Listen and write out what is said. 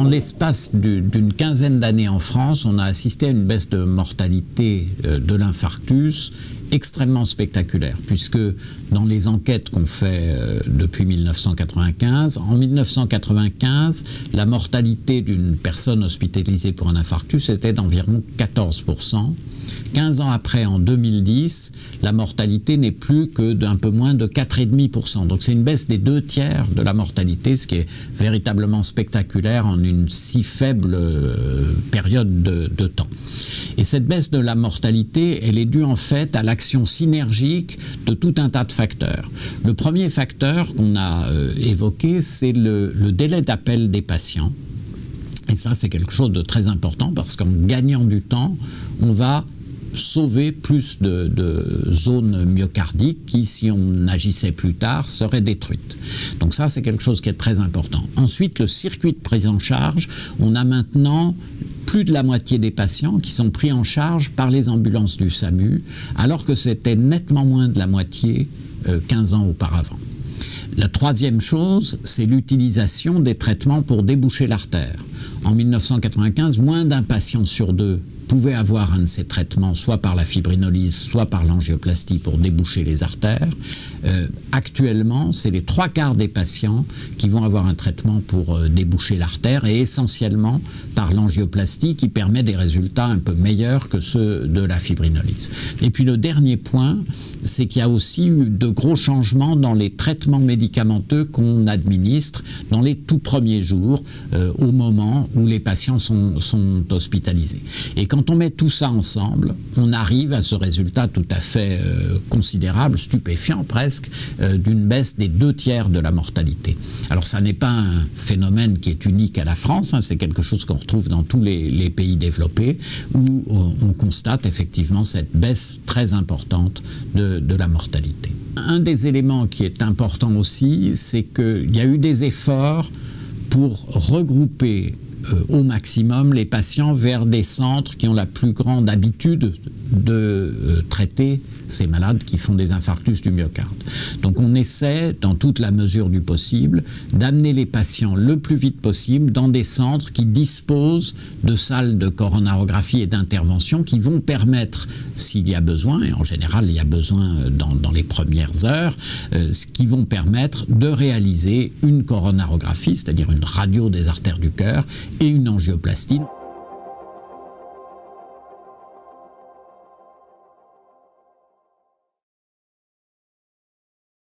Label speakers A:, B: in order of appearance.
A: l'espace d'une quinzaine d'années en France, on a assisté à une baisse de mortalité de l'infarctus extrêmement spectaculaire, puisque dans les enquêtes qu'on fait depuis 1995, en 1995, la mortalité d'une personne hospitalisée pour un infarctus était d'environ 14%. 15 ans après, en 2010, la mortalité n'est plus que d'un peu moins de 4,5%. Donc c'est une baisse des 2/3 de la mortalité, ce qui est véritablement spectaculaire en une si faible période de temps. Et cette baisse de la mortalité, elle est due en fait à l'action synergique de tout un tas de facteurs. Le premier facteur qu'on a évoqué, c'est le délai d'appel des patients. Et ça, c'est quelque chose de très important parce qu'en gagnant du temps, on va sauver plus de zones myocardiques qui, si on agissait plus tard, seraient détruites. Donc ça, c'est quelque chose qui est très important. Ensuite, le circuit de prise en charge, on a maintenant plus de la moitié des patients qui sont pris en charge par les ambulances du SAMU, alors que c'était nettement moins de la moitié 15 ans auparavant. La troisième chose, c'est l'utilisation des traitements pour déboucher l'artère. En 1995, moins d'un patient sur deux pouvait avoir un de ces traitements, soit par la fibrinolyse, soit par l'angioplastie pour déboucher les artères. Actuellement, c'est les 3/4 des patients qui vont avoir un traitement pour déboucher l'artère, et essentiellement par l'angioplastie qui permet des résultats un peu meilleurs que ceux de la fibrinolyse. Et puis le dernier point, c'est qu'il y a aussi eu de gros changements dans les traitements médicamenteux qu'on administre dans les tout premiers jours, au moment où les patients sont hospitalisés. Et quand on met tout ça ensemble, on arrive à ce résultat tout à fait considérable, stupéfiant presque, d'une baisse des 2/3 de la mortalité. Alors ça n'est pas un phénomène qui est unique à la France, hein, c'est quelque chose qu'on retrouve dans tous les pays développés, où on constate effectivement cette baisse très importante de la mortalité. Un des éléments qui est important aussi, c'est qu'il y a eu des efforts pour regrouper au maximum les patients vers des centres qui ont la plus grande habitude de traiter ces malades qui font des infarctus du myocarde. Donc on essaie, dans toute la mesure du possible, d'amener les patients le plus vite possible dans des centres qui disposent de salles de coronarographie et d'intervention qui vont permettre, s'il y a besoin, et en général il y a besoin dans les premières heures, qui vont permettre de réaliser une coronarographie, c'est-à-dire une radio des artères du cœur, et une angioplastie.